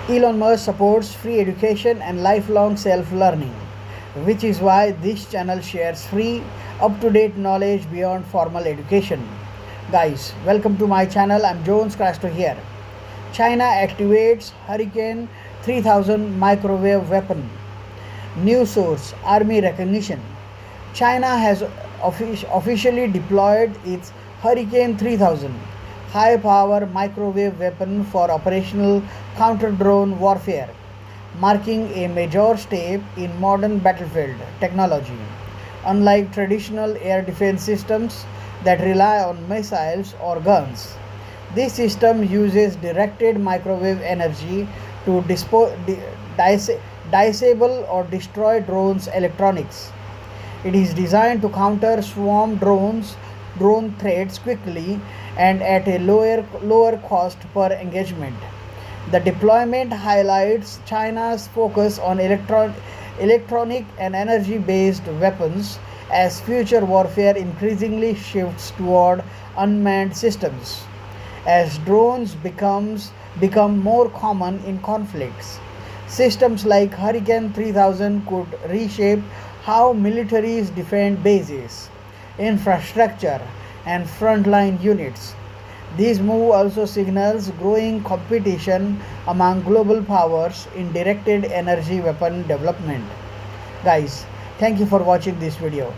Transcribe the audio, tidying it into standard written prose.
Elon Musk supports free education and lifelong self-learning, which is why this channel shares free, up-to-date knowledge beyond formal education. Guys, welcome to my channel. I'm Jones Castro here. China activates Hurricane 3000 microwave weapon. News source: Army recognition. China has officially deployed its Hurricane 3000 high power microwave weapon for operational counter drone warfare, marking a major step in modern battlefield technology. Unlike traditional air defense systems that rely on missiles or guns, this system uses directed microwave energy to disable or destroy drones' electronics. It is designed to counter drone threats quickly and at a lower cost per engagement. The deployment highlights China's focus on electronic and energy based weapons as future warfare increasingly shifts toward unmanned systems. As become more common in conflicts, systems like Hurricane 3000 could reshape how militaries defend bases, infrastructure, and frontline units. This move also signals growing competition among global powers in directed energy weapon development. Guys, thank you for watching this video.